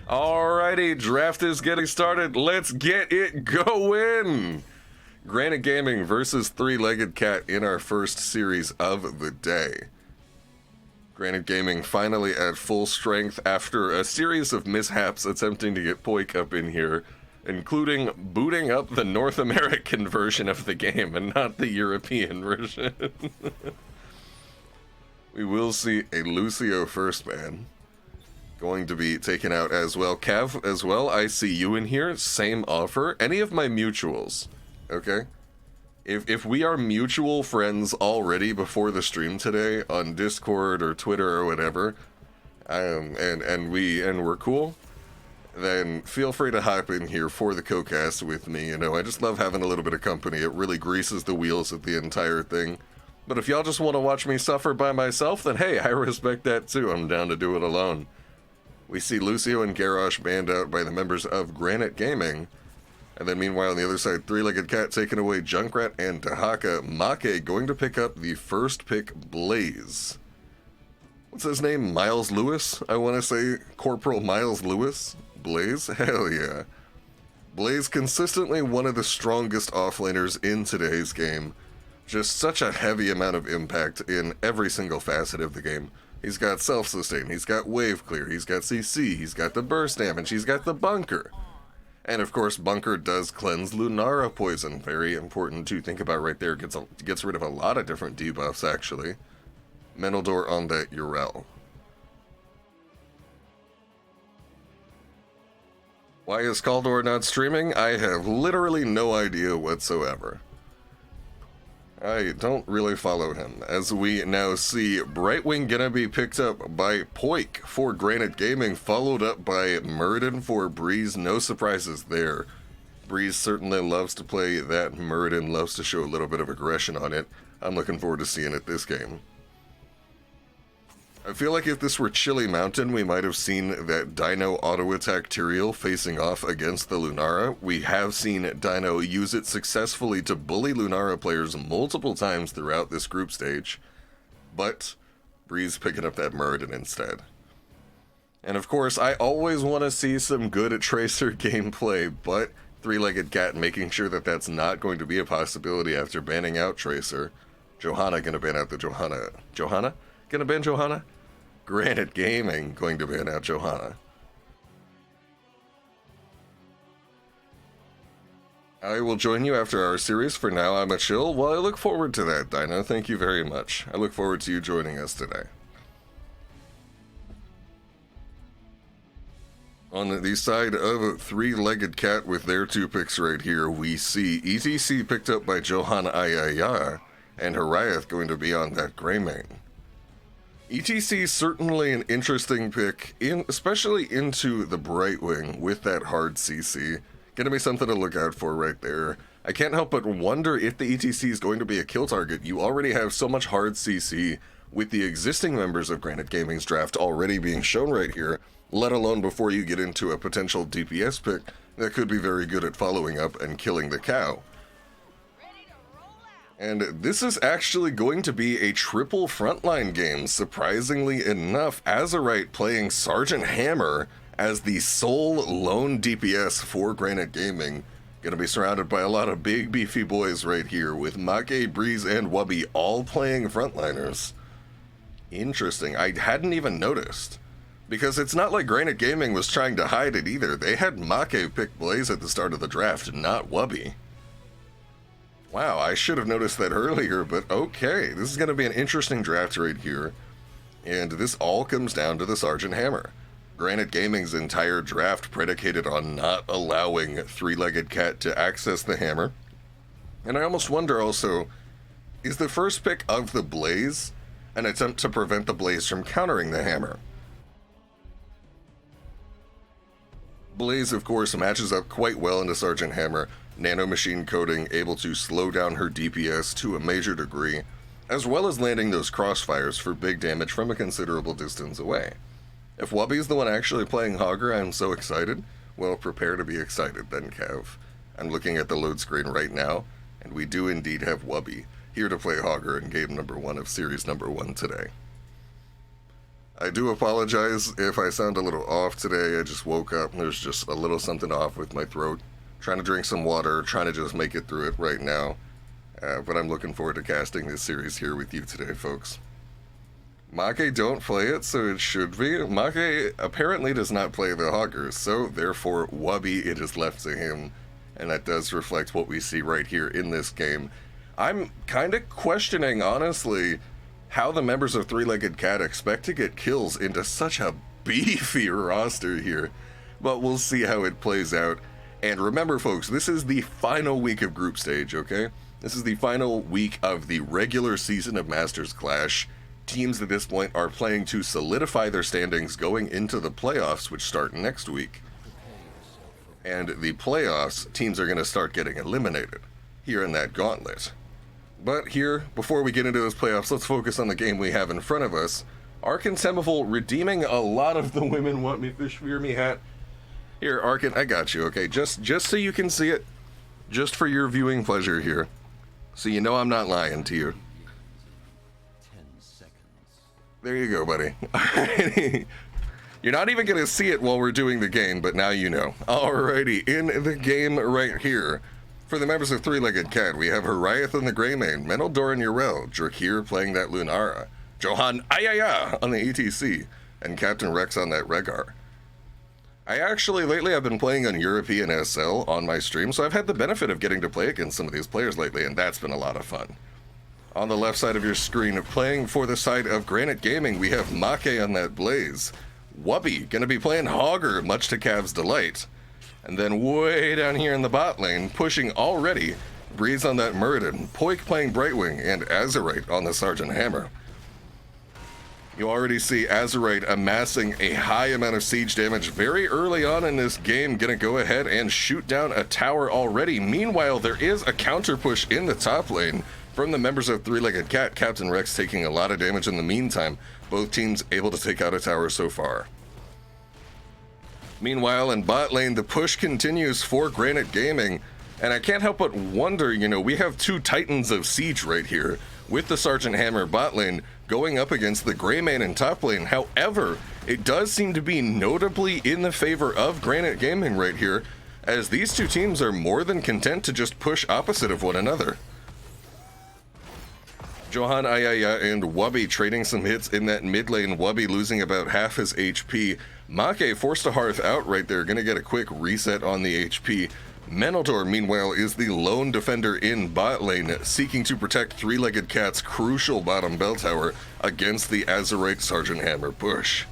Alrighty, draft is getting started. Let's get it going. Granit Gaming versus Three-Legged Cat in our first series of the day. Granit Gaming finally at full strength after a series of mishaps attempting to get Poik up in here, including booting up the North American version of the game and not the European version. We will see a Lucio first man going to be taken out as well. Cav as well, I see you in here. Same offer. Any of my mutuals, okay? If we are mutual friends already before the stream today on Discord or Twitter or whatever, and we're cool, then feel free to hop in here for the co-cast with me. You know, I just love having a little bit of company. It really greases the wheels of the entire thing. But if y'all just want to watch me suffer by myself, then hey, I respect that too. I'm down to do it alone. We see Lucio and Garrosh banned out by the members of Granit Gaming. And then meanwhile on the other side, Three-Legged Cat taking away Junkrat and Dahaka. Make going to pick up the first pick, Blaze. What's his name? Miles Lewis? I want to say Corporal Miles Lewis? Blaze? Hell yeah. Blaze consistently one of the strongest offlaners in today's game. Just such a heavy amount of impact in every single facet of the game. He's got self-sustain, he's got wave clear, he's got CC, he's got the burst damage, he's got the bunker. And of course, bunker does cleanse Lunara poison. Very important to think about right there. Gets rid of a lot of different debuffs, actually. Mental door on that Urel. Why is Caldor not streaming? I have literally no idea whatsoever. I don't really follow him, as we now see Brightwing gonna be picked up by Poik for Granit Gaming, followed up by Muradin for Breeze. No surprises there. Breeze certainly loves to play that. Muradin loves to show a little bit of aggression on it. I'm looking forward to seeing it this game. I feel like if this were Chili Mountain, we might have seen that Dino auto-attack Tyrael facing off against the Lunara. We have seen Dino use it successfully to bully Lunara players multiple times throughout this group stage, but Breeze picking up that Muradin instead. And of course, I always want to see some good Tracer gameplay, but Three-Legged Cat making sure that that's not going to be a possibility after banning out Tracer. Johanna gonna ban out the Johanna. Johanna? Gonna ban Johanna? Granit Gaming going to ban out Johanna. I will join you after our series. For now, I'm a chill. Well, I look forward to that, Dino. Thank you very much. I look forward to you joining us today. On the side of Three-Legged Cat with their two picks right here, we see ETC picked up by Johanna Ayaya, and Harayath going to be on that Greymane. ETC certainly an interesting pick, especially into the Brightwing with that hard CC. Gonna be something to look out for right there. I can't help but wonder if the ETC is going to be a kill target. You already have so much hard CC with the existing members of Granit Gaming's draft already being shown right here, let alone before you get into a potential DPS pick that could be very good at following up and killing the cow. And this is actually going to be a triple frontline game, surprisingly enough. Azerite playing Sergeant Hammer as the sole lone DPS for Granit Gaming. Gonna be surrounded by a lot of big beefy boys right here, with Make, Breeze, and Wubby all playing frontliners. Interesting, I hadn't even noticed. Because it's not like Granit Gaming was trying to hide it either. They had Make pick Blaze at the start of the draft, not Wubby. Wow, I should have noticed that earlier, but okay. This is going to be an interesting draft right here. And this all comes down to the Sergeant Hammer. Granit Gaming's entire draft predicated on not allowing Three-Legged Cat to access the hammer. And I almost wonder also, is the first pick of the Blaze an attempt to prevent the Blaze from countering the hammer? Blaze, of course, matches up quite well into Sergeant Hammer. Nanomachine coding, able to slow down her DPS to a major degree, as well as landing those crossfires for big damage from a considerable distance away. If Wubby's the one actually playing Hogger, I'm so excited. Well, prepare to be excited then, Kev. I'm looking at the load screen right now, and we do indeed have Wubby here to play Hogger in game number 1 of series number 1 today. I do apologize if I sound a little off today. I just woke up and there's just a little something off with my throat. Trying to drink some water, trying to just make it through it right now. But I'm looking forward to casting this series here with you today, folks. Make don't play it, so it should be. Make apparently does not play the Hoggers, so therefore Wubby, it is left to him. And that does reflect what we see right here in this game. I'm kind of questioning, honestly, how the members of Three-Legged Cat expect to get kills into such a beefy roster here. But we'll see how it plays out. And remember, folks, this is the final week of Group Stage, okay? This is the final week of the regular season of Masters Clash. Teams at this point are playing to solidify their standings going into the playoffs, which start next week. And the playoffs, teams are going to start getting eliminated here in that gauntlet. But here, before we get into those playoffs, let's focus on the game we have in front of us. Arkantemiful redeeming a lot of the women want me fish fear me hat. Here, Arkan, I got you, okay? Just so you can see it. Just for your viewing pleasure here. So you know I'm not lying to you. 10 seconds. There you go, buddy. Alrighty. You're not even going to see it while we're doing the game, but now you know. Alrighty, in the game right here. For the members of Three-Legged Cat, we have Horiath on the Greymane, Menildor and Yrel, Drakir playing that Lunara, Johan Ayaya on the ETC, and Captain Rex on that Rehgar. I actually, lately, I've been playing on European SL on my stream, so I've had the benefit of getting to play against some of these players lately, and that's been a lot of fun. On the left side of your screen, playing for the side of Granit Gaming, we have Make on that Blaze, Wubby gonna be playing Hogger, much to Cav's delight. And then way down here in the bot lane, pushing already, Breeze on that Muradin, Poik playing Brightwing, and Azerite on the Sergeant Hammer. You already see Azerite amassing a high amount of siege damage very early on in this game, gonna go ahead and shoot down a tower already. Meanwhile, there is a counter push in the top lane from the members of Three-Legged Cat, Captain Rex taking a lot of damage in the meantime. Both teams able to take out a tower so far. Meanwhile, in bot lane, the push continues for Granit Gaming, and I can't help but wonder, you know, we have two titans of siege right here, with the Sergeant Hammer bot lane going up against the Greymane in top lane. However, it does seem to be notably in the favor of Granit Gaming right here, as these two teams are more than content to just push opposite of one another. Johan Ayaya and Wubby trading some hits in that mid lane, Wubby losing about half his HP. Make forced to hearth out right there, gonna get a quick reset on the HP. Menildor, meanwhile, is the lone defender in bot lane, seeking to protect Three-Legged Cat's crucial bottom bell tower against the Azerite Sergeant Hammer push.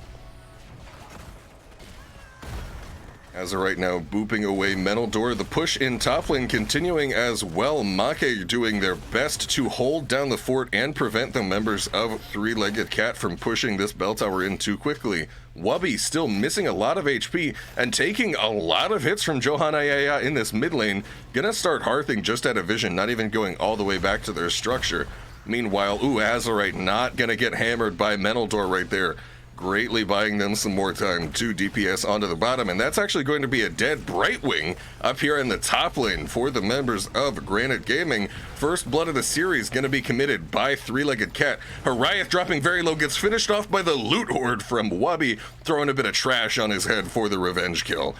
Azerite now booping away Menildor. The push in top lane continuing as well. Make doing their best to hold down the fort and prevent the members of Three-Legged Cat from pushing this bell tower in too quickly. Wubby still missing a lot of HP and taking a lot of hits from Johan Ayaya in this mid lane. Gonna start hearthing just out of vision, not even going all the way back to their structure. Meanwhile, Azerite not gonna get hammered by Menildor right there, greatly buying them some more time. 2 DPS onto the bottom, and that's actually going to be a dead Brightwing up here in the top lane for the members of Granit Gaming. First blood of the series going to be committed by Three-Legged Cat. Horiath dropping very low, gets finished off by the loot horde from Wubby, throwing a bit of trash on his head for the revenge kill.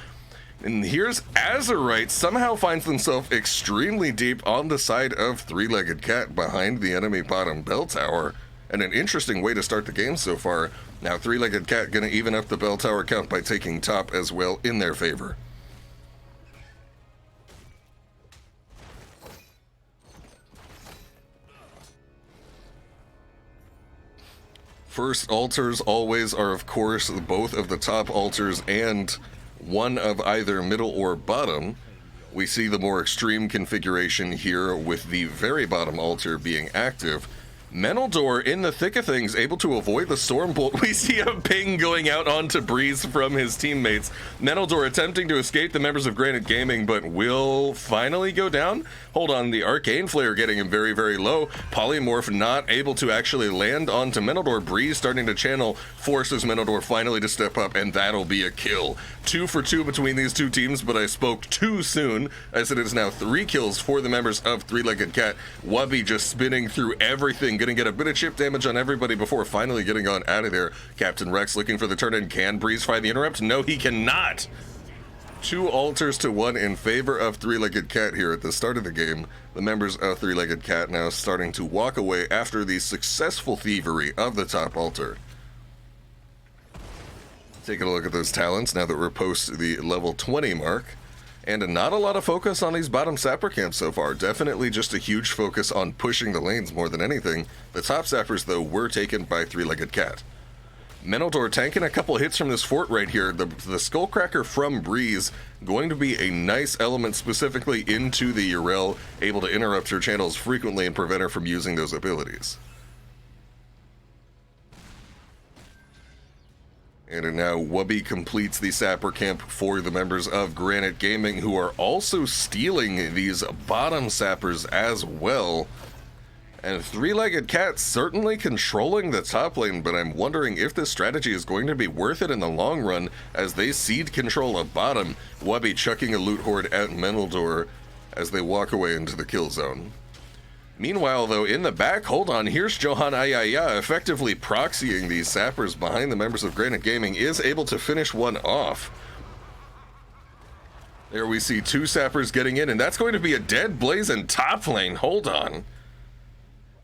And here's Azerite, somehow finds himself extremely deep on the side of Three-Legged Cat behind the enemy bottom bell tower. And an interesting way to start the game so far. Now Three-Legged Cat gonna even up the bell tower count by taking top as well in their favor. First altars always are, of course, both of the top altars and one of either middle or bottom. We see the more extreme configuration here with the very bottom altar being active. Menildor in the thick of things, able to avoid the Stormbolt. We see a ping going out onto Breeze from his teammates. Menildor attempting to escape the members of Granit Gaming, but will finally go down. Hold on, the Arcane Flare getting him very, very low. Polymorph not able to actually land onto Menildor. Breeze starting to channel, forces Menildor finally to step up, and that'll be a kill. 2 for 2 between these two teams, but I spoke too soon, as it is now 3 kills for the members of Three-Legged Cat. Wubby just spinning through everything team. Gonna get a bit of chip damage on everybody before finally getting on out of there. Captain Rex looking for the turn-in. Can Breeze find the interrupt? No, he cannot. 2 altars to 1 in favor of Three-Legged Cat here at the start of the game. The members of Three-Legged Cat now starting to walk away after the successful thievery of the top altar. Taking a look at those talents now that we're post the level 20 mark. And not a lot of focus on these bottom sapper camps so far. Definitely just a huge focus on pushing the lanes more than anything. The top sappers, though, were taken by Three-Legged Cat. Menildor tanking a couple hits from this fort right here. The Skullcracker from Breeze going to be a nice element specifically into the Yrel, able to interrupt her channels frequently and prevent her from using those abilities. And now Wubby completes the sapper camp for the members of Granite Gaming, who are also stealing these bottom sappers as well. And Three-Legged Cat certainly controlling the top lane, but I'm wondering if this strategy is going to be worth it in the long run as they cede control of bottom. Wubby chucking a loot horde at Menildor as they walk away into the kill zone. Meanwhile, though, in the back, hold on, here's Johan Ayaya effectively proxying these sappers behind the members of Granite Gaming, is able to finish one off. There we see 2 sappers getting in, and that's going to be a dead blazing top lane. Hold on.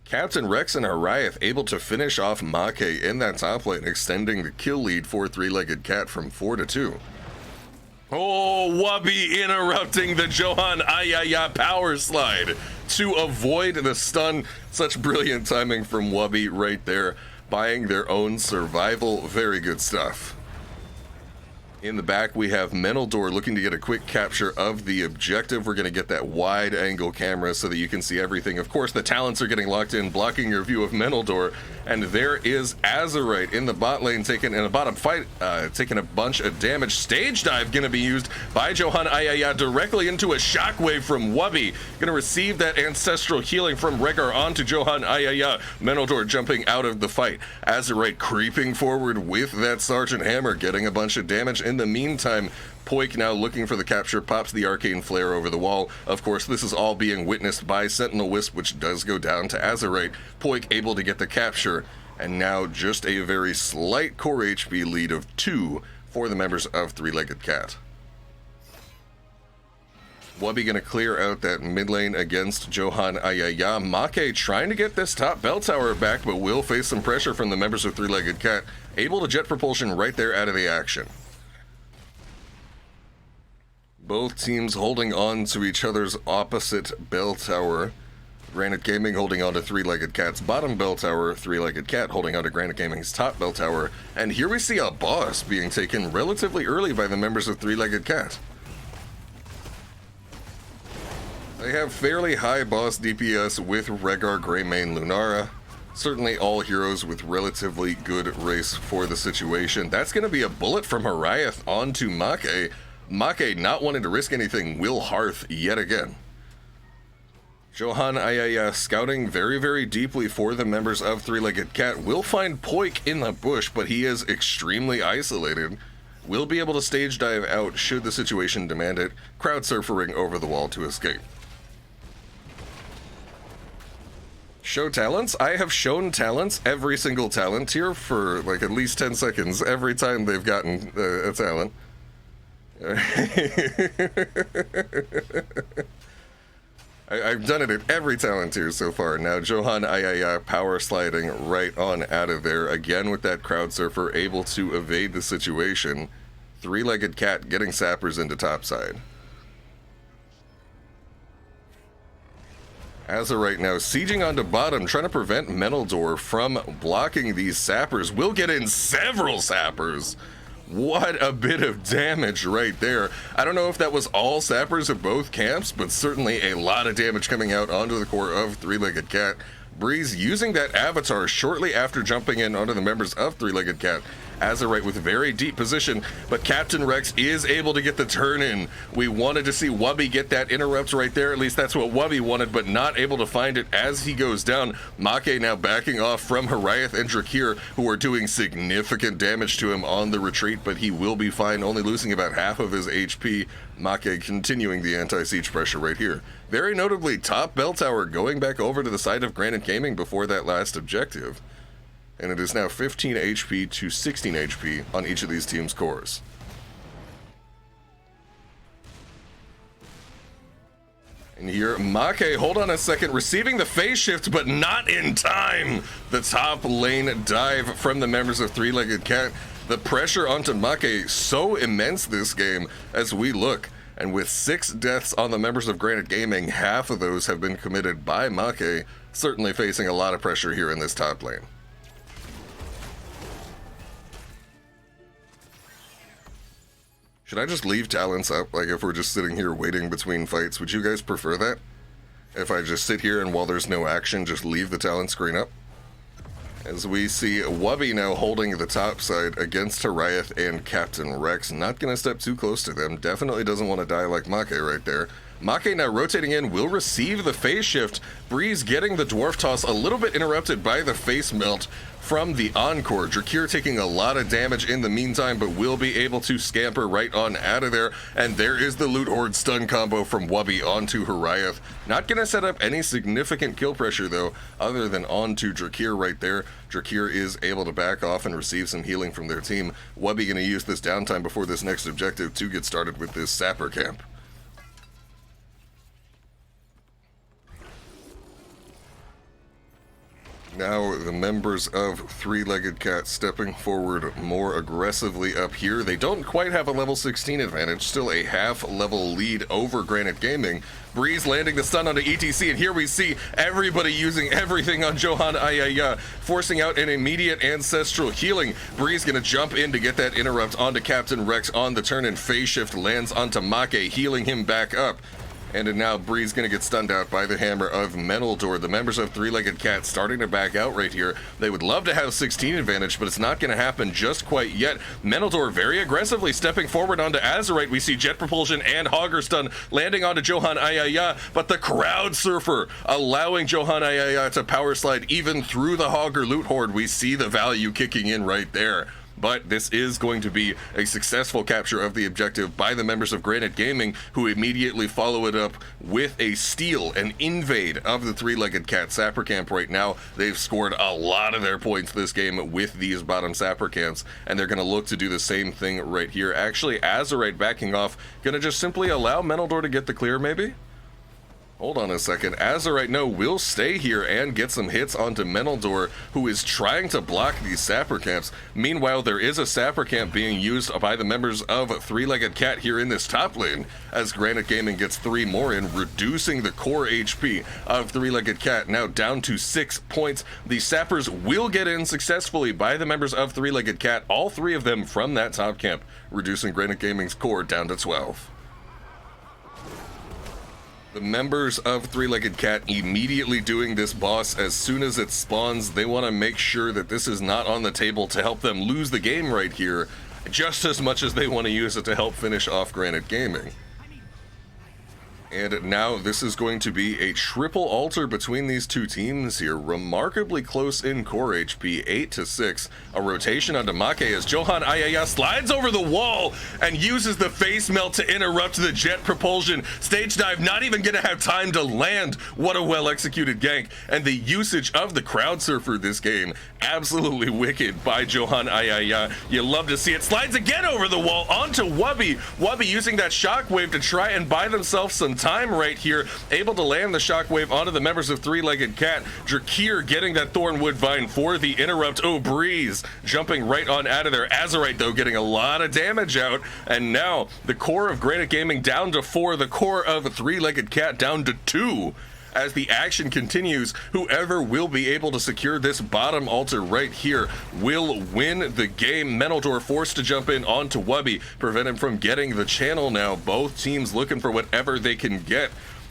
Captain Rex and Ariath able to finish off Make in that top lane, extending the kill lead for Three-Legged Cat from 4 to 2. Oh, Wubby interrupting the Johan Ayaya power slide to avoid the stun. Such brilliant timing from Wubby right there, buying their own survival. Very good stuff. In the back, we have Menildor looking to get a quick capture of the objective. We're going to get that wide angle camera so that you can see everything. Of course, the talents are getting locked in, blocking your view of Menildor. And there is Azerite in the bot lane, taking in a bottom fight, taking a bunch of damage. Stage dive going to be used by Johan Ayaya directly into a shockwave from Wubby. Going to receive that ancestral healing from Rhaegar onto Johan Ayaya. Menildor jumping out of the fight. Azerite creeping forward with that Sergeant Hammer, getting a bunch of damage. In the meantime, Poik now looking for the capture, pops the arcane flare over the wall. Of course, this is all being witnessed by Sentinel Wisp, which does go down to Azerite. Poik able to get the capture, and now just a very slight core HP lead of 2 for the members of Three-Legged Cat. Wubby gonna clear out that mid lane against Johan Ayaya. Make trying to get this top bell tower back, but will face some pressure from the members of Three-Legged Cat. Able to jet propulsion right there out of the action. Both teams holding on to each other's opposite bell tower. Granite Gaming holding on to Three-Legged Cat's bottom bell tower, Three-Legged Cat holding on to Granite Gaming's top bell tower. And here we see a boss being taken relatively early by the members of Three-Legged Cat. They have fairly high boss DPS with Rhaegar, Greymane, Lunara. Certainly all heroes with relatively good race for the situation. That's going to be a bullet from Ariath onto Make. Make not wanting to risk anything, will hearth yet again. Johan Ayaya scouting very, very deeply for the members of Three-Legged Cat. Will find Poik in the bush, but he is extremely isolated. Will be able to stage dive out should the situation demand it, crowd surfing over the wall to escape. Show talents? I have shown talents, every single talent here for like at least 10 seconds every time they've gotten a talent. I've done it at every talent tier so far. Now Johan Ayaya power sliding right on out of there. Again with that crowd surfer, able to evade the situation. Three-Legged Cat getting sappers into topside. Azerite now sieging onto bottom, trying to prevent Menildor from blocking these sappers. Will get in several sappers. What a bit of damage right there. I don't know if that was all sappers of both camps, but certainly a lot of damage coming out onto the core of Three-Legged Cat. Breeze using that avatar shortly after jumping in onto the members of Three-Legged Cat. Azerite with very deep position, but Captain Rex is able to get the turn in. We wanted to see Wubby get that interrupt right there. At least that's what Wubby wanted, but not able to find it as he goes down. Make now backing off from Harayath and Drakir, who are doing significant damage to him on the retreat, but he will be fine, only losing about half of his HP. Make continuing the anti-siege pressure right here. Very notably, top bell tower going back over to the side of Granit Gaming before that last objective. And it is now 15 HP to 16 HP on each of these teams' cores. And here, Make, hold on a second, receiving the phase shift, but not in time. The top lane dive from the members of Three-Legged Cat. The pressure onto Make so immense this game as we look. And with 6 deaths on the members of Granit Gaming, half of those have been committed by Make, certainly facing a lot of pressure here in this top lane. Should I just leave talents up, like if we're just sitting here waiting between fights? Would you guys prefer that? If I just sit here and while there's no action, just leave the talent screen up? As we see Wubby now holding the top side against Harayath and Captain Rex. Not gonna step too close to them. Definitely doesn't want to die like Make right there. Make now rotating in, will receive the phase shift. Breeze getting the dwarf toss, a little bit interrupted by the face melt from the Encore. Drakir taking a lot of damage in the meantime, but will be able to scamper right on out of there. And there is the Loot Horde stun combo from Wubby onto Harayath. Not gonna set up any significant kill pressure though, other than onto Drakir right there. Drakir is able to back off and receive some healing from their team. Wubby gonna use this downtime before this next objective to get started with this sapper camp. Now the members of Three-Legged Cat stepping forward more aggressively up here. They don't quite have a level 16 advantage, still a half level lead over Granit Gaming. Breeze landing the stun onto ETC, and here we see everybody using everything on Johan Ayaya, forcing out an immediate ancestral healing. Breeze gonna jump in to get that interrupt onto Captain Rex on the turn, and phase shift lands onto Make, healing him back up. And now Breeze gonna get stunned out by the hammer of Menaldor. The members of Three-Legged Cat starting to back out right here. They would love to have 16 advantage, but it's not gonna happen just quite yet. Menaldor very aggressively stepping forward onto Azerite. We see Jet Propulsion and Hogger Stun landing onto Johan Ayaya, but the Crowd Surfer allowing Johan Ayaya to power slide even through the Hogger Loot Horde. We see the value kicking in right there. But this is going to be a successful capture of the objective by the members of Granit Gaming, who immediately follow it up with a steal, an invade of the Three-Legged Cat Sapper Camp right now. They've scored a lot of their points this game with these bottom Sapper Camps, and they're going to look to do the same thing right here. Actually, Azerite backing off, going to just simply allow Menaldor to get the clear, maybe? Hold on a second. Azerite, no, will stay here and get some hits onto Menaldor, who is trying to block these Sapper Camps. Meanwhile, there is a Sapper Camp being used by the members of Three-Legged Cat here in this top lane, as Granit Gaming gets 3 more in, reducing the core HP of Three-Legged Cat, now down to 6 points. The Sappers will get in successfully by the members of Three-Legged Cat, all 3 of them from that top camp, reducing Granit Gaming's core down to 12. The members of Three-Legged Cat immediately doing this boss as soon as it spawns. They want to make sure that this is not on the table to help them lose the game right here, just as much as they want to use it to help finish off Granit Gaming. And now this is going to be a triple altar between these two teams here. Remarkably close in core HP, 8-6. A rotation onto Make as Johan Ayaya slides over the wall and uses the face melt to interrupt the jet propulsion. Stage dive not even gonna have time to land. What a well executed gank. And the usage of the crowd surfer this game, absolutely wicked by Johan Ayaya. You love to see it. Slides again over the wall onto Wubby. Wubby using that shockwave to try and buy themselves some time right here, able to land the shockwave onto the members of Three-Legged Cat. Drakir getting that Thornwood Vine for the interrupt. Oh, Breeze jumping right on out of there. Azerite, though, getting a lot of damage out. And now the core of Granit Gaming down to 4, the core of Three-Legged Cat down to 2. As the action continues, whoever will be able to secure this bottom altar right here will win the game. Menaldor forced to jump in onto Wubby, prevent him from getting the channel now. Both teams looking for whatever they can get.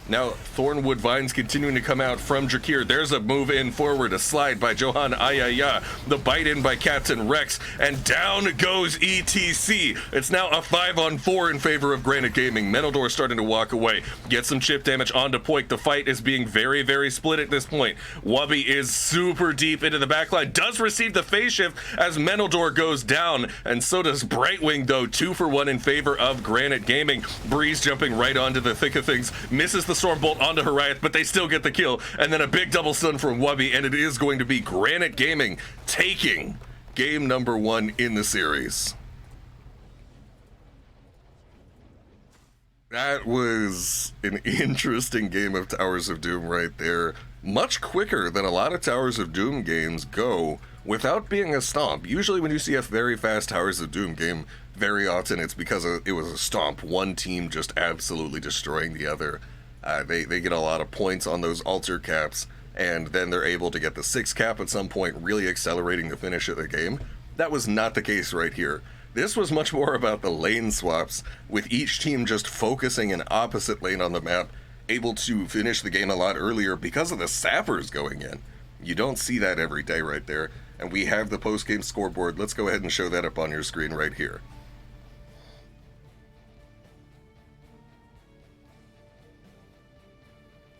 Now, Thornwood Vines continuing to come out from Drakir. There's a move in forward, a slide by Johan Ayaya, the bite in by Captain Rex, and down goes ETC. It's now a 5-on-4 in favor of Granit Gaming. Menildor starting to walk away. Get some chip damage onto Poik. The fight is being very, very split at this point. Wubby is super deep into the backline, does receive the phase shift as Menildor goes down, and so does Brightwing, though. 2-for-1 in favor of Granit Gaming. Breeze jumping right onto the thick of things, misses the Stormbolt onto Horiath, but they still get the kill, and then a big double stun from Wubby, and it is going to be Granit Gaming taking game number 1 in the series. That was an interesting game of Towers of Doom right there. Much quicker than a lot of Towers of Doom games go without being a stomp. Usually when you see a very fast Towers of Doom game, very often it's because it was a stomp. One team just absolutely destroying the other. They get a lot of points on those altar caps, and then they're able to get the 6 cap at some point, really accelerating the finish of the game. That was not the case right here. This was much more about the lane swaps, with each team just focusing an opposite lane on the map, able to finish the game a lot earlier because of the sappers going in. You don't see that every day right there, and we have the post-game scoreboard. Let's go ahead and show that up on your screen right here.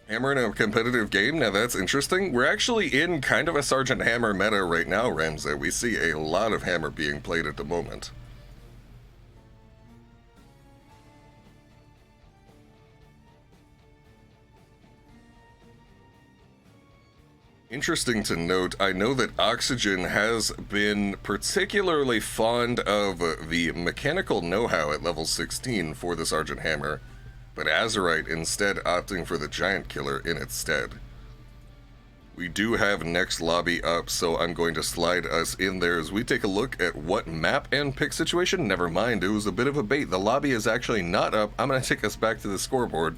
Hammer in a competitive game? Now that's interesting. We're actually in kind of a Sergeant Hammer meta right now, Ramsey. We see a lot of Hammer being played at the moment. Interesting to note, I know that Oxygen has been particularly fond of the mechanical know-how at level 16 for the Sergeant Hammer, but Azerite instead opting for the Giant Killer in its stead. We do have next lobby up, so I'm going to slide us in there as we take a look at what map and pick situation. Never mind, it was a bit of a bait. The lobby is actually not up. I'm going to take us back to the scoreboard.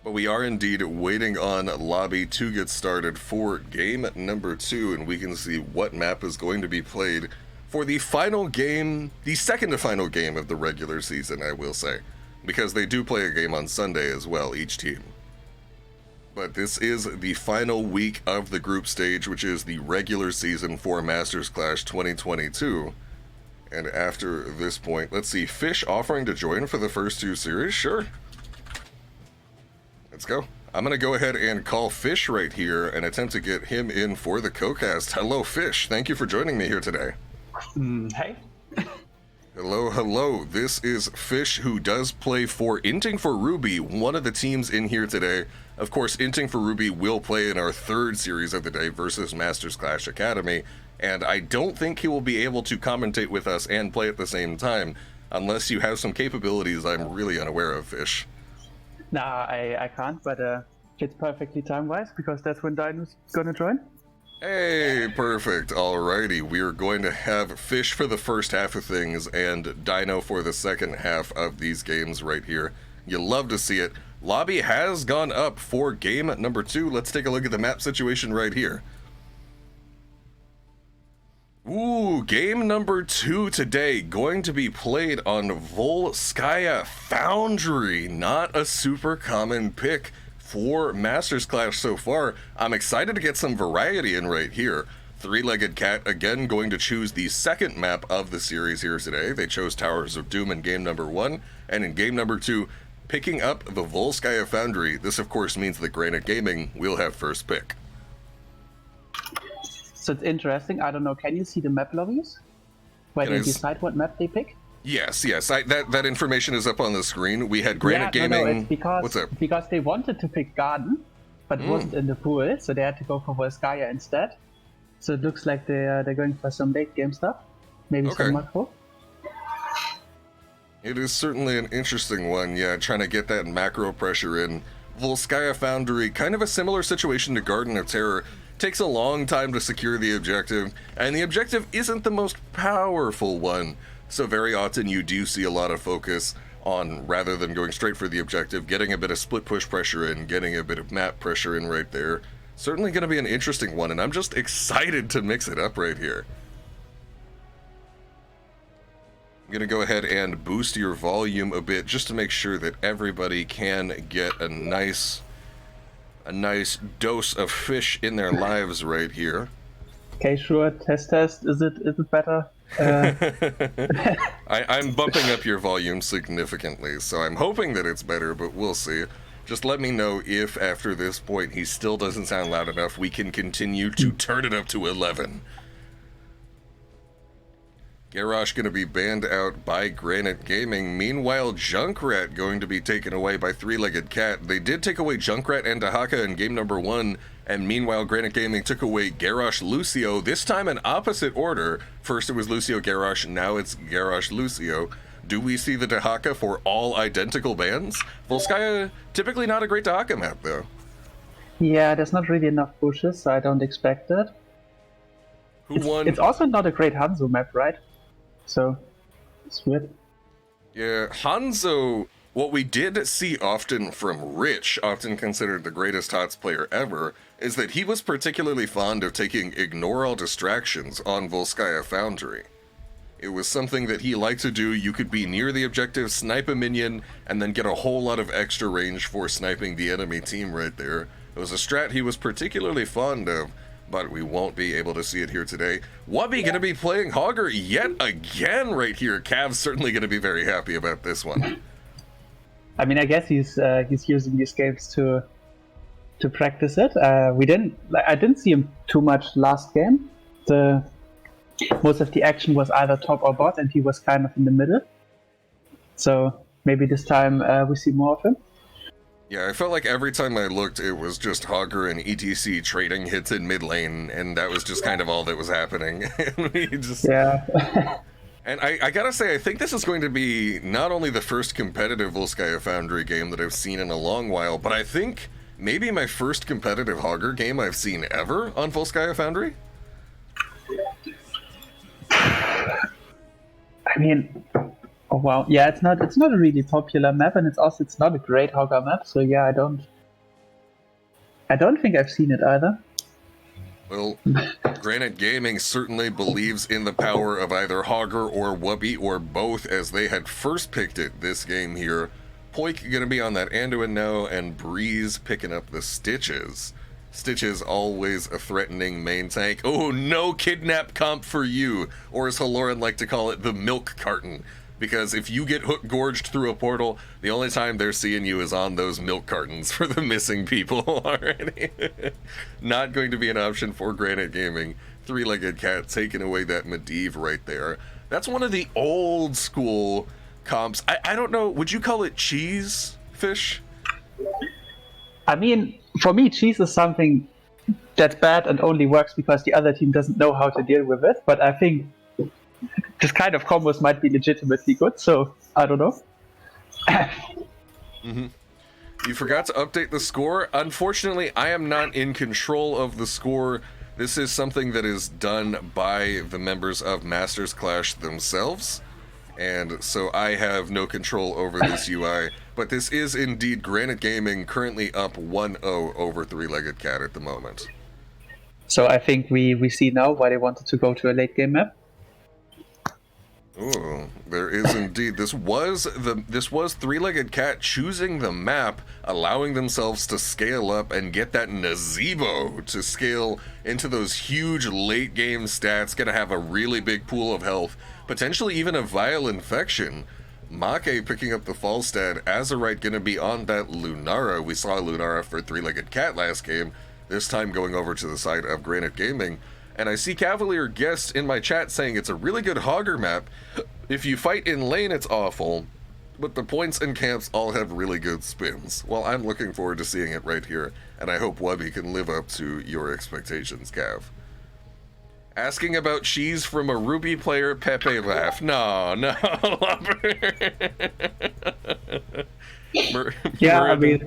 But we are indeed waiting on lobby to get started for game number 2, and we can see what map is going to be played for the final game, the second to final game of the regular season, I will say, because they do play a game on Sunday as well, each team. But this is the final week of the group stage, which is the regular season for Masters Clash 2022. And after this point, let's see, Fish offering to join for the first 2 series? Sure. Let's go. I'm going to go ahead and call Fish right here and attempt to get him in for the co-cast. Hello, Fish. Thank you for joining me here today. Hey. Hello, hello. This is Fish, who does play for Inting for Ruby, one of the teams in here today. Of course, Inting for Ruby will play in our 3rd series of the day versus Masters Clash Academy, and I don't think he will be able to commentate with us and play at the same time, unless you have some capabilities I'm really unaware of, Fish. Nah, I can't, but it's perfectly time-wise, because that's when Dino's gonna join. Hey, perfect. Alrighty, we are going to have Fish for the first half of things and Dino for the second half of these games right here. You love to see it. Lobby has gone up for game number 2. Let's take a look at the map situation right here. Ooh, game number 2 today, going to be played on Volskaya Foundry. Not a super common pick for Masters Clash so far. I'm excited to get some variety in right here. Three-Legged Cat, again, going to choose the second map of the series here today. They chose Towers of Doom in game number 1, and in game number 2, picking up the Volskaya Foundry. This, of course, means that Granit Gaming will have first pick. So it's interesting. I don't know. Can you see the map lobbies? Where they decide what map they pick? Yes. That information is up on the screen. We had Granit Gaming. No, it's because, what's up? Because they wanted to pick Garden, but it wasn't in the pool, so they had to go for Volskaya instead. So it looks like they're going for some late game stuff. Maybe some macro. It is certainly an interesting one, yeah, trying to get that macro pressure in. Volskaya Foundry, kind of a similar situation to Garden of Terror. Takes a long time to secure the objective, and the objective isn't the most powerful one. So very often you do see a lot of focus on, rather than going straight for the objective, getting a bit of split push pressure in, getting a bit of map pressure in right there. Certainly going to be an interesting one, and I'm just excited to mix it up right here. gonna go ahead and boost your volume a bit just to make sure that everybody can get a nice dose of fish in their lives right here. Okay, sure. Test. Is it better? I'm bumping up your volume significantly, so I'm hoping that it's better, but we'll see. Just let me know if after this point he still doesn't sound loud enough. We can continue to turn it up to 11. Garrosh going to be banned out by Granit Gaming. Meanwhile, Junkrat going to be taken away by Three-Legged Cat. They did take away Junkrat and Dahaka in game number 1, and meanwhile, Granit Gaming took away Garrosh Lucio, this time in opposite order. First it was Lucio Garrosh, now it's Garrosh Lucio. Do we see the Dahaka for all identical bans? Volskaya, typically not a great Dahaka map, though. Yeah, there's not really enough pushes, so I don't expect it. Who won? It's also not a great Hanzo map, right? So, it's weird. Yeah, Hanzo, what we did see often from Rich, often considered the greatest HotS player ever, is that he was particularly fond of taking ignore all distractions on Volskaya Foundry. It was something that he liked to do. You could be near the objective, snipe a minion, and then get a whole lot of extra range for sniping the enemy team right there. It was a strat he was particularly fond of, but we won't be able to see it here today. Wubby gonna be playing Hogger yet again right here. Cav's certainly gonna be very happy about this one. I mean, I guess he's using these games to practice it. I didn't see him too much last game. Most of the action was either top or bot, and he was kind of in the middle. So maybe this time we see more of him. Yeah, I felt like every time I looked, it was just Hogger and ETC trading hits in mid lane, and that was just kind of all that was happening. Yeah. And I gotta say, I think this is going to be not only the first competitive Volskaya Foundry game that I've seen in a long while, but I think maybe my first competitive Hogger game I've seen ever on Volskaya Foundry. I mean, oh wow, yeah, it's not a really popular map, and it's not a great Hogger map. So yeah, I don't think I've seen it either. Well, Granit Gaming certainly believes in the power of either Hogger or Wubby or both, as they had first picked it this game here. Poik gonna be on that Anduin now, and Breeze picking up the Stitches. Stitches always a threatening main tank. Oh, no kidnap comp for you, or as Haloran like to call it, the milk carton. Because if you get hook gorged through a portal, the only time they're seeing you is on those milk cartons for the missing people already. Not going to be an option for Granit Gaming. Three-Legged Cat taking away that Medivh right there. That's one of the old school comps. I don't know, would you call it cheese fish? I mean, for me, cheese is something that's bad and only works because the other team doesn't know how to deal with it. But I think this kind of combos might be legitimately good, so I don't know. You forgot to update the score. Unfortunately, I am not in control of the score. This is something that is done by the members of Masters Clash themselves, and so I have no control over this UI. But this is indeed Granit Gaming currently up 1-0 over Three-Legged Cat at the moment. So I think we see now why they wanted to go to a late game map. Ooh, there is indeed. This was Three-Legged Cat choosing the map, allowing themselves to scale up and get that Nazebo to scale into those huge late game stats. Gonna have a really big pool of health, potentially even a Vile Infection. Make picking up the fall stat. Azerite gonna be on that Lunara. We saw Lunara for Three-Legged Cat last game, this time going over to the side of Granit Gaming. And I see Cavalier Guest in my chat saying it's a really good Hogger map. If you fight in lane, it's awful, but the points and camps all have really good spins. Well, I'm looking forward to seeing it right here, and I hope Wubby can live up to your expectations, Cav. Asking about cheese from a Ruby player, Pepe laugh. No. Yeah, I mean...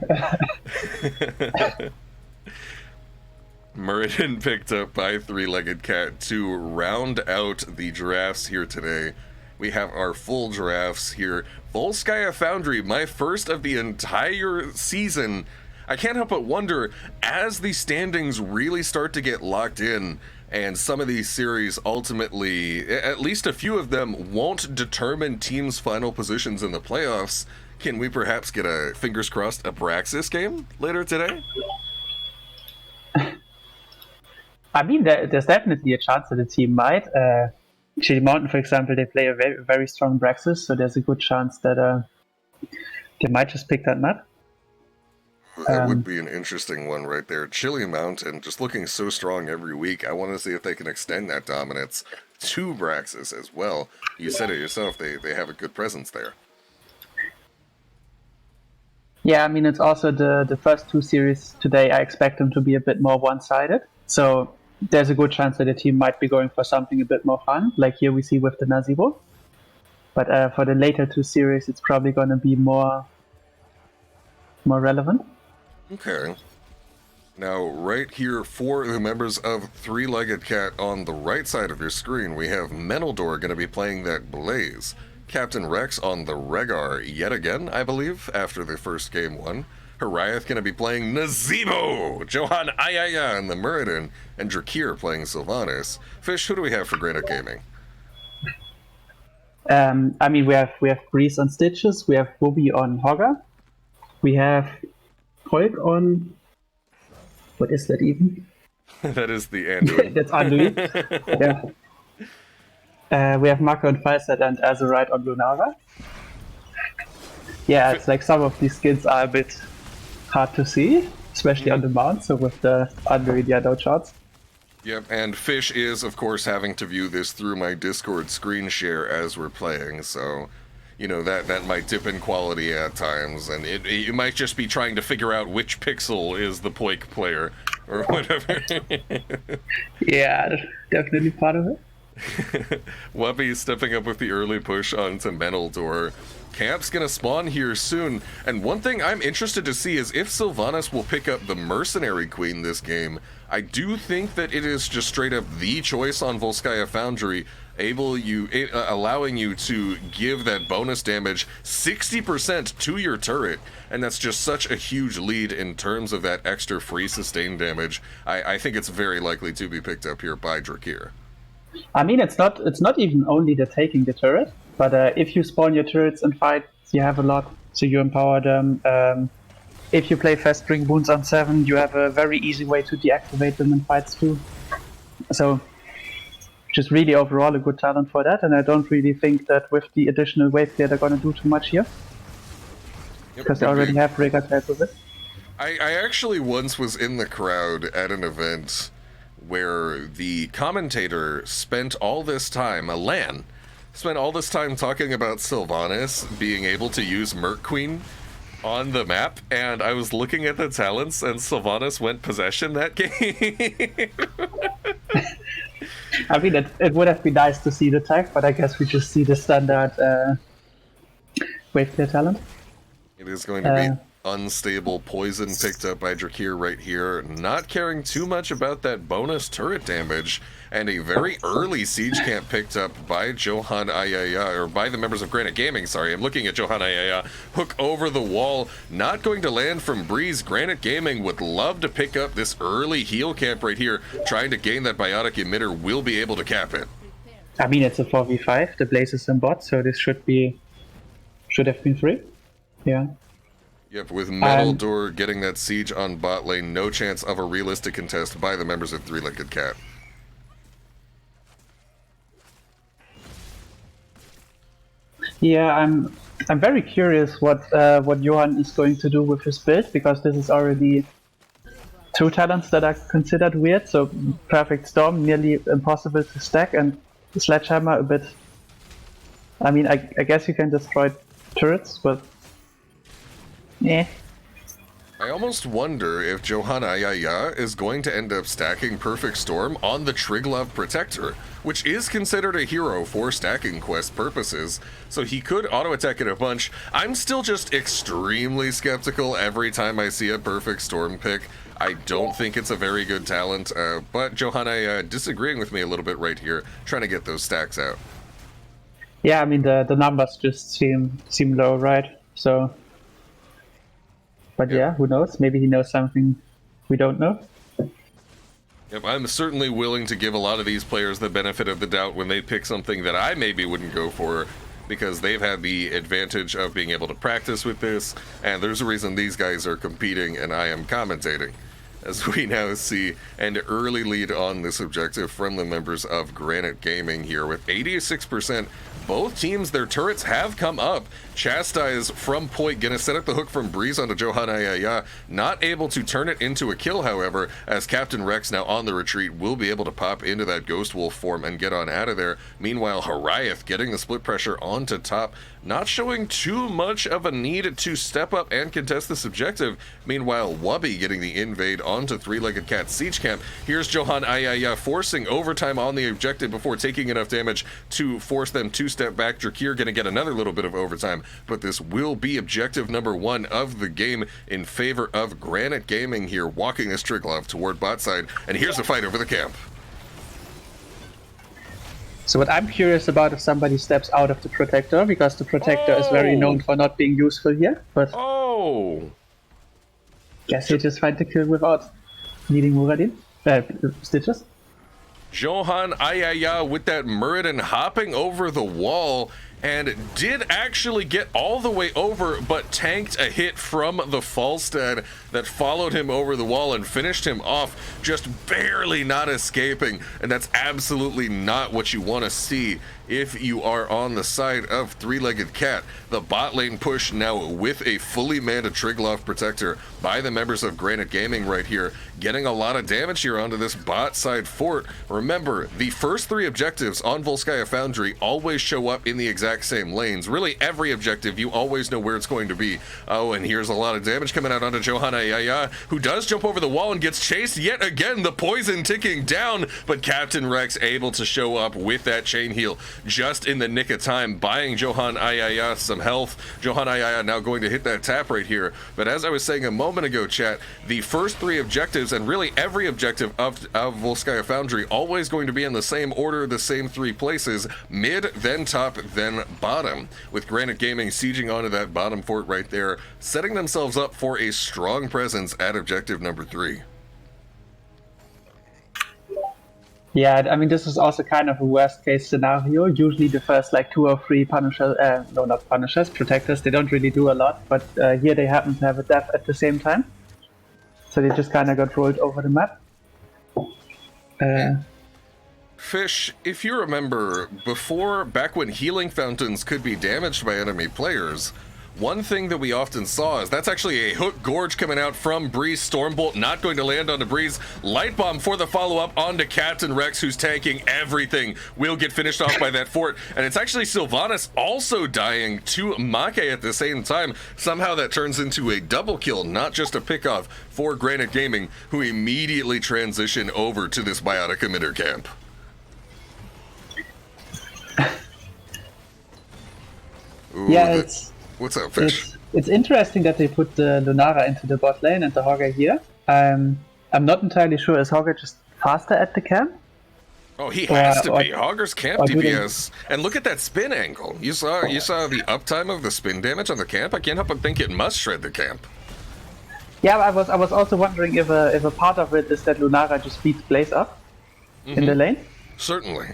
Muradin picked up by Three-Legged Cat to round out the drafts here today. We have our full drafts here. Volskaya Foundry, my first of the entire season. I can't help but wonder, as the standings really start to get locked in, and some of these series ultimately, at least a few of them, won't determine teams' final positions in the playoffs, can we perhaps get a, fingers crossed, Abraxas game later today? I mean, there's definitely a chance that the team might. Chili Mountain, for example, they play a very, very strong Braxis, so there's a good chance that they might just pick that map. That would be an interesting one right there. Chili Mountain, just looking so strong every week. I want to see if they can extend that dominance to Braxis as well. You said it yourself, they have a good presence there. Yeah, I mean, it's also the first two series today, I expect them to be a bit more one-sided. So there's a good chance that the team might be going for something a bit more fun, like here we see with the Nazibo. But for the later two series, it's probably going to be more relevant. Okay. Now, right here for the members of Three-Legged Cat on the right side of your screen, we have Menaldor going to be playing that Blaze. Captain Rex on the Regar yet again, I believe, after the first game won. Harayath going to be playing Nazeebo! Johan Ayaya in the Muradin, and Drakir playing Sylvanas. Fish, who do we have for Granite Gaming? I mean, we have Breeze on Stitches, we have Ruby on Hogger, we have Holt on... What is that even? That is the Anduin. That's Anduin. Yeah. We have Mako on Fireset and Azurite on Lunara. Yeah, it's like some of these skins are a bit hard to see, especially on the mount, so with the Anduin, yeah, no chance. Yep, and Fish is, of course, having to view this through my Discord screen share as we're playing, so... You know, that might dip in quality at times, and it might just be trying to figure out which pixel is the Poik player, or whatever. Yeah, definitely part of it. Wubby stepping up with the early push onto Menaldor. Camp's gonna spawn here soon, and one thing I'm interested to see is if Sylvanas will pick up the Mercenary Queen this game. I do think that it is just straight up the choice on Volskaya Foundry, allowing you to give that bonus damage 60% to your turret, and that's just such a huge lead in terms of that extra free sustained damage. I think it's very likely to be picked up here by Drakir. I mean, it's not even only the taking the turret, but if you spawn your turrets in fights, you have a lot, so you empower them. If you play Festering Wounds on 7, you have a very easy way to deactivate them in fights too. So, just really overall a good talent for that, and I don't really think that with the additional wave clear they're going to do too much here. Because they already have Rhaegar type with it. I actually once was in the crowd at an event where the commentator spent all this time, spent all this time talking about Sylvanas being able to use Merc Queen on the map, and I was looking at the talents, and Sylvanas went possession that game. I mean, it would have been nice to see the tag, but I guess we just see the standard wave clear talent. It is going to be unstable poison picked up by Drakir right here, not caring too much about that bonus turret damage, and a very early siege camp picked up by Johan Ayaya, or by the members of Granite Gaming, sorry, I'm looking at Johan Ayaya. Hook over the wall, not going to land from Breeze. Granite Gaming would love to pick up this early heal camp right here, trying to gain that biotic emitter, will be able to cap it. I mean, it's a 4v5, the Blaze is in bot, so this should have been free. Yeah. Yep, with Menaldor getting that siege on bot lane, no chance of a realistic contest by the members of Three-Legged Cat. Yeah, I'm very curious what Johan is going to do with his build, because this is already two talents that are considered weird. So Perfect Storm, nearly impossible to stack, and Sledgehammer a bit. I mean, I guess you can destroy turrets, but yeah. I almost wonder if Johan Ayaya is going to end up stacking Perfect Storm on the Triglav Protector, which is considered a hero for stacking quest purposes, so he could auto-attack it a bunch. I'm still just extremely skeptical every time I see a Perfect Storm pick. I don't think it's a very good talent, but Johan Ayaya disagreeing with me a little bit right here, trying to get those stacks out. Yeah, I mean, the numbers just seem low, right? So But yeah, who knows? Maybe he knows something we don't know. Yep, I'm certainly willing to give a lot of these players the benefit of the doubt when they pick something that I maybe wouldn't go for, because they've had the advantage of being able to practice with this, and there's a reason these guys are competing and I am commentating. As we now see an early lead on this objective from the members of Granite Gaming here with 86%. Both teams, their turrets have come up. Chastise from point, gonna set up the hook from Breeze onto Johan Ayaya. Not able to turn it into a kill, however, as Captain Rex now on the retreat will be able to pop into that Ghost Wolf form and get on out of there. Meanwhile, Harayath getting the split pressure onto top, not showing too much of a need to step up and contest this objective. Meanwhile, Wubby getting the invade onto Three-Legged Cat Siege Camp. Here's Johan Ayaya forcing overtime on the objective before taking enough damage to force them to step back. Drakir gonna get another little bit of overtime, but this will be objective number 1 of the game in favor of Granite Gaming here, walking this Triglav toward bot side, and here's a fight over the camp. So what I'm curious about if somebody steps out of the Protector, because the Protector is very known for not being useful here, but guess he just find the kill without needing Muradin. Stitches. Johan Ayaya with that Muradin hopping over the wall, and did actually get all the way over, but tanked a hit from the Falstad that followed him over the wall and finished him off, just barely not escaping. And that's absolutely not what you want to see if you are on the side of Three-Legged Cat. The bot lane push now with a fully manned Triglav Protector by the members of Granite Gaming right here, getting a lot of damage here onto this bot side fort. Remember, the first 3 objectives on Volskaya Foundry always show up in the exact same lanes. Really, every objective, you always know where it's going to be. Oh, and here's a lot of damage coming out onto Johan Ayaya, who does jump over the wall and gets chased yet again. The poison ticking down, but Captain Rex able to show up with that chain heal just in the nick of time, buying Johan Ayaya some health. Johan Ayaya now going to hit that tap right here. But as I was saying a moment ago, chat, the first 3 objectives, and really every objective of Volskaya Foundry, always going to be in the same order, the same 3 places: mid, then top, then bottom, with Granite Gaming sieging onto that bottom fort right there, setting themselves up for a strong presence at objective number 3. Yeah, I mean, this is also kind of a worst case scenario. Usually the first like 2 or 3 Punishers, no, not Punishers, Protectors, they don't really do a lot, but here they happen to have a death at the same time. So they just kind of got rolled over the map. Fish, if you remember, back when healing fountains could be damaged by enemy players, one thing that we often saw is that's actually a hook gorge coming out from Breeze. Stormbolt not going to land onto Breeze. Light Bomb for the follow-up onto Captain Rex, who's tanking everything. Will get finished off by that fort. And it's actually Sylvanas also dying to Make at the same time. Somehow that turns into a double kill, not just a pickoff for Granite Gaming, who immediately transition over to this Biotic Emitter camp. Ooh, yeah, what's up, Fish? It's interesting that they put the Lunara into the bot lane and the Hogger here. I'm not entirely sure, is Hogger just faster at the camp? Oh, he has to be. Hogger's camp DPS. And look at that spin angle. You saw the uptime of the spin damage on the camp? I can't help but think it must shred the camp. Yeah, I was also wondering if a part of it is that Lunara just beats Blaze up in the lane. Certainly.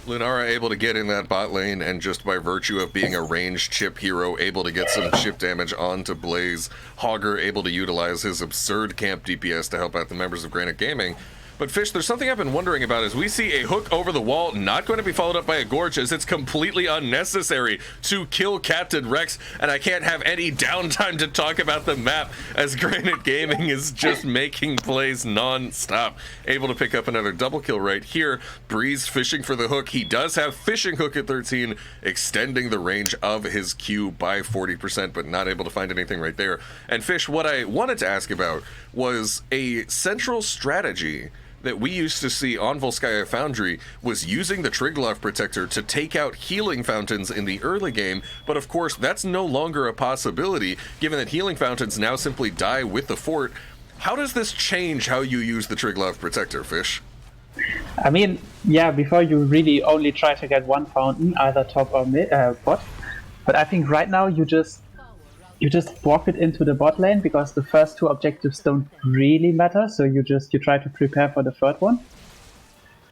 Lunara able to get in that bot lane, and just by virtue of being a ranged chip hero, able to get some chip damage onto Blaze. Hogger able to utilize his absurd camp DPS to help out the members of Granite Gaming. But Fish, there's something I've been wondering about as we see a hook over the wall, not going to be followed up by a gorge, as it's completely unnecessary to kill Captain Rex, and I can't have any downtime to talk about the map as Granite Gaming is just making plays non-stop. Able to pick up another double kill right here. Breeze fishing for the hook. He does have fishing hook at 13, extending the range of his Q by 40%, but not able to find anything right there. And Fish, what I wanted to ask about was a central strategy that we used to see on Volskaya Foundry was using the Triglav Protector to take out healing fountains in the early game, but of course that's no longer a possibility given that healing fountains now simply die with the fort. How does this change how you use the Triglav Protector, Fish? I mean, yeah, before you really only try to get one fountain, either top or mid, bot, but I think right now you just you just walk it into the bot lane because the first two objectives don't really matter. So you try to prepare for the third one.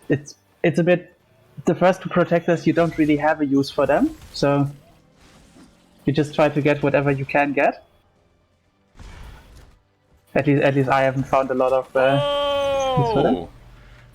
It's a bit, the first two protectors, you don't really have a use for them. So you just try to get whatever you can get. At least I haven't found a lot of use for them.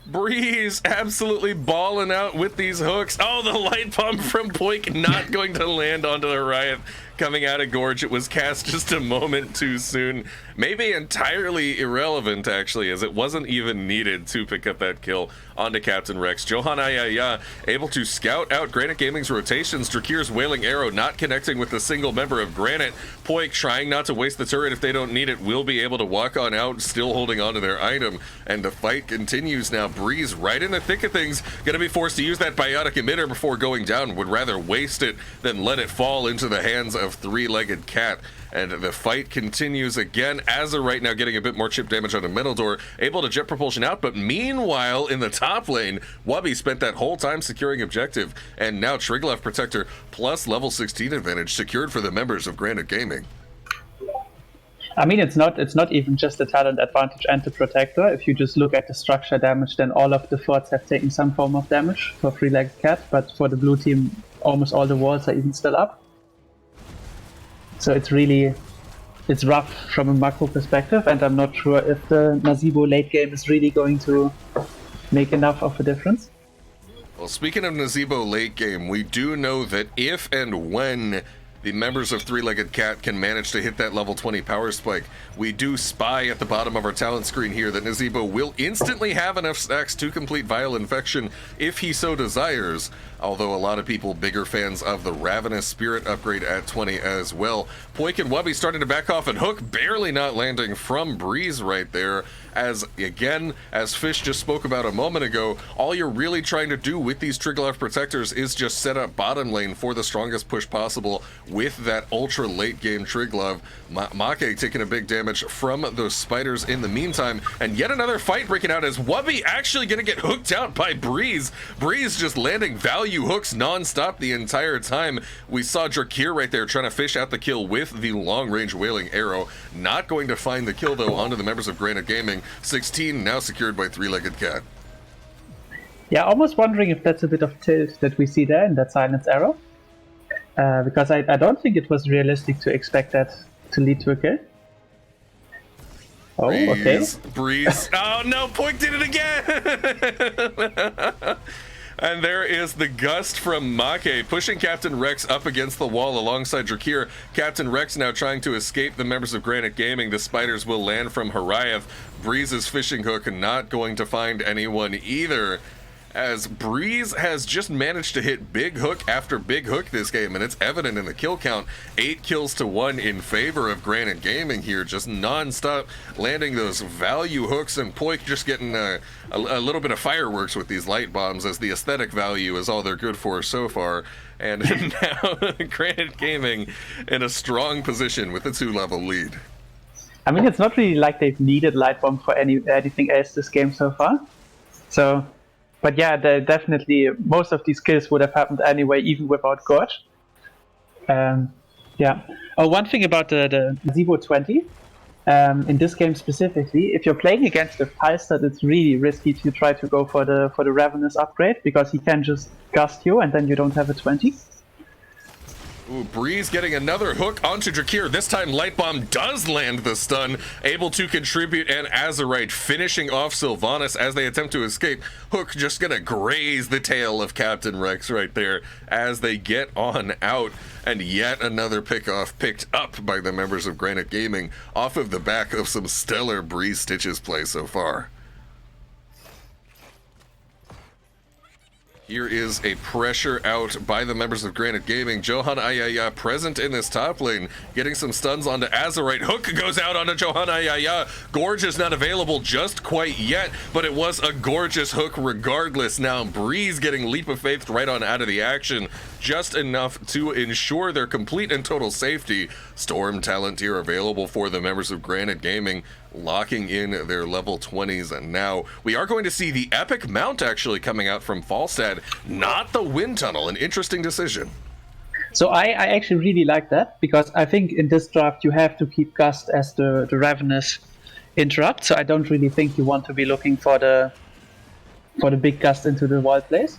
Breeze absolutely balling out with these hooks. Oh, the light bomb from Poik not going to land onto the Riot coming out of Gorge. It was cast just a moment too soon. Maybe entirely irrelevant, actually, as it wasn't even needed to pick up that kill onto Captain Rex. Johan Ayaya able to scout out Granite Gaming's rotations. Drakir's Wailing Arrow not connecting with a single member of Granite. Poik trying not to waste the turret if they don't need it, will be able to walk on out, still holding on to their item. And the fight continues now. Breeze right in the thick of things, gonna be forced to use that biotic emitter before going down. Would rather waste it than let it fall into the hands of three-legged cat. And the fight continues again. Azza right now getting a bit more chip damage on a Metal Door, able to jet propulsion out, but meanwhile in the top lane, Wubby spent that whole time securing objective, and now Triglav Protector plus level 16 advantage secured for the members of Granite Gaming. I mean, it's not even just the talent advantage and the protector. If you just look at the structure damage, then all of the forts have taken some form of damage for three-legged cat, but for the blue team, almost all the walls are even still up. So it's rough from a macro perspective, and I'm not sure if the Nazeebo late game is really going to make enough of a difference. Well, speaking of Nazeebo late game, we do know that if and when the members of Three-Legged Cat can manage to hit that level 20 power spike, we do spy at the bottom of our talent screen here that Nazeebo will instantly have enough stacks to complete Vial Infection if he so desires, although a lot of people bigger fans of the Ravenous Spirit upgrade at 20 as well. Poik and Wubby starting to back off, and Hook barely not landing from Breeze right there, as again, as Fish just spoke about a moment ago, all you're really trying to do with these Triglav Protectors is just set up bottom lane for the strongest push possible with that ultra late game Triglav. Make taking a big damage from those spiders in the meantime, and yet another fight breaking out as Wubby actually gonna get hooked out by Breeze. Breeze just landing value hooks non-stop the entire time. We saw Drakir right there trying to fish out the kill with the long-range Wailing Arrow. Not going to find the kill though onto the members of Granite Gaming. 16 now secured by Three-Legged Cat. Yeah, almost wondering if that's a bit of tilt that we see there in that silence arrow. Because I don't think it was realistic to expect that to lead to a kill. Oh, Breeze, okay. Breeze. Oh no, Poik did it again! And there is the gust from Make, pushing Captain Rex up against the wall alongside Drakir. Captain Rex now trying to escape the members of Granite Gaming. The spiders will land from Harayev. Breeze's fishing hook not going to find anyone either, as Breeze has just managed to hit big hook after big hook this game, and it's evident in the kill count. 8 kills to 1 in favor of Granite Gaming here, just non-stop landing those value hooks, and Poik just getting a little bit of fireworks with these light bombs, as the aesthetic value is all they're good for so far. And now Granite Gaming in a strong position with a 2-level lead. I mean, it's not really like they've needed light bomb for anything else this game so far. So, but yeah, definitely most of these kills would have happened anyway, even without Gorge. Yeah. Oh, one thing about the Nazeebo 20, in this game specifically, if you're playing against the Falstad, it's really risky to try to go for the Ravenous upgrade, because he can just gust you and then you don't have a 20. Ooh, Breeze getting another hook onto Drakir. This time Light Bomb does land the stun, able to contribute, and Azerite finishing off Sylvanas as they attempt to escape. Hook just gonna graze the tail of Captain Rex right there as they get on out. And yet another pickoff picked up by the members of Granite Gaming off of the back of some stellar Breeze Stitches play so far. Here is a pressure out by the members of Granite Gaming. Johan Ayaya present in this top lane, getting some stuns onto Azerite. Hook goes out onto Johan Ayaya. Gorge is not available just quite yet, but it was a gorgeous hook regardless. Now Breeze getting Leap of Faith right on out of the action, just enough to ensure their complete and total safety. Storm talent here available for the members of Granite Gaming, locking in their level 20s. And now we are going to see the epic mount actually coming out from Falstad, not the wind tunnel. An interesting decision. So I actually really like that because I think in this draft you have to keep Gust as the Ravenous interrupt. So I don't really think you want to be looking for the big Gust into the wall place.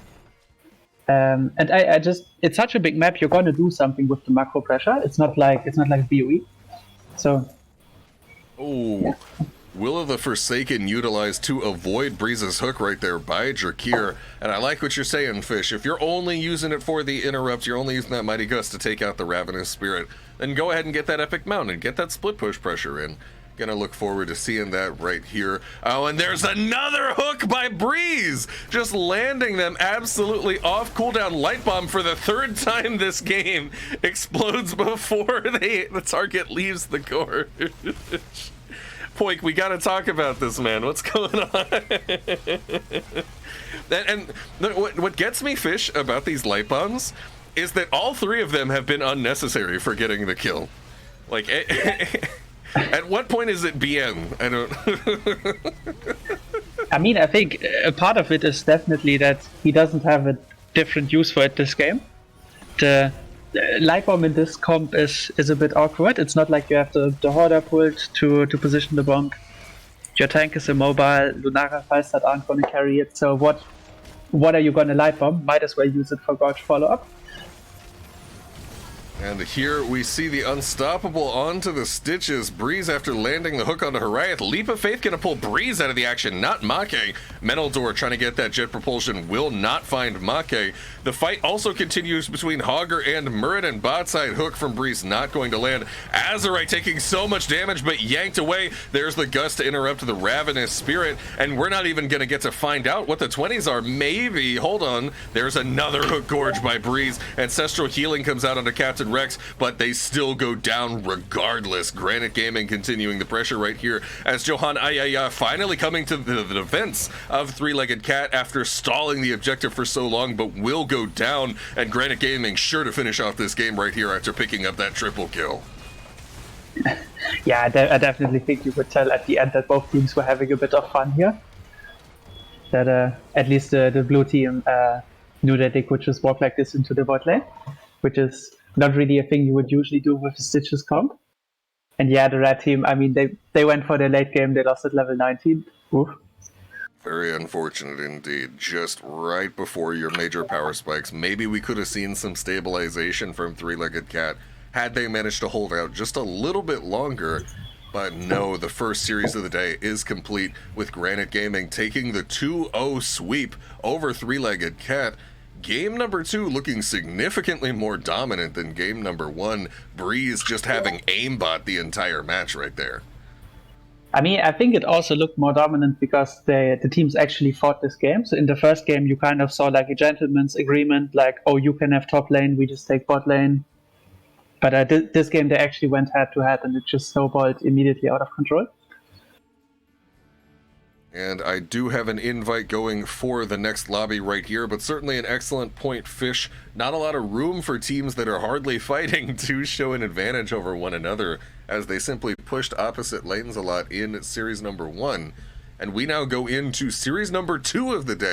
And I just, it's such a big map. You're going to do something with the macro pressure. It's not like BOE. So. Oh, Yeah. Will of the Forsaken utilized to avoid Breeze's hook right there by Drakir. And I like what you're saying, Fish. If you're only using it for the interrupt, you're only using that Mighty Gust to take out the Ravenous Spirit, then go ahead and get that Epic Mount and get that split push pressure in. Gonna look forward to seeing that right here. Oh, and there's another hook by Breeze! Just landing them absolutely off cooldown. Light Bomb for the third time this game explodes before the target leaves the gorge. Poik, we gotta talk about this, man. What's going on? and what gets me, Fish, about these light bombs is that all three of them have been unnecessary for getting the kill. Like, at what point is it BM? I don't. I mean, I think a part of it is definitely that he doesn't have a different use for it this game. The light bomb in this comp is a bit awkward. It's not like you have the Hoarder pulled to position the bomb. Your tank is immobile. Lunara Falstad aren't going to carry it. So what are you going to light bomb? Might as well use it for Gorge follow up. And here we see the Unstoppable onto the Stitches. Breeze after landing the hook onto Harayath. Leap of Faith gonna pull Breeze out of the action, not Make. Metal Door trying to get that jet propulsion will not find Make. The fight also continues between Hogger and Muradin. Bot side hook from Breeze not going to land. Azerite taking so much damage but yanked away. There's the Gust to interrupt the Ravenous Spirit, and we're not even gonna get to find out what the 20s are. Maybe, hold on, there's another hook gorge by Breeze. Ancestral Healing comes out onto Captain Rex, but they still go down regardless. Granit Gaming continuing the pressure right here as Johan Ayaya finally coming to the defense of Three-Legged Cat after stalling the objective for so long, but will go down, and Granit Gaming sure to finish off this game right here after picking up that triple kill. Yeah, I definitely think you could tell at the end that both teams were having a bit of fun here. That at least the blue team knew that they could just walk like this into the bot lane, which is not really a thing you would usually do with a Stitches comp. And yeah, the red team, I mean, they went for their late game, they lost at level 19. Oof. Very unfortunate indeed. Just right before your major power spikes. Maybe we could have seen some stabilization from Three-Legged Cat had they managed to hold out just a little bit longer. But no, the first series of the day is complete with Granit Gaming taking the 2-0 sweep over Three-Legged Cat. Game number 2 looking significantly more dominant than game number 1. Breeze just having aimbot the entire match right there. I mean, I think it also looked more dominant because the teams actually fought this game. So in the first game, you kind of saw like a gentleman's agreement, like, oh, you can have top lane, we just take bot lane. But this game, they actually went head to head and it just snowballed immediately out of control. And I do have an invite going for the next lobby right here, but certainly an excellent point, Fish. Not a lot of room for teams that are hardly fighting to show an advantage over one another, as they simply pushed opposite lanes a lot in series number 1. And we now go into series number 2 of the day.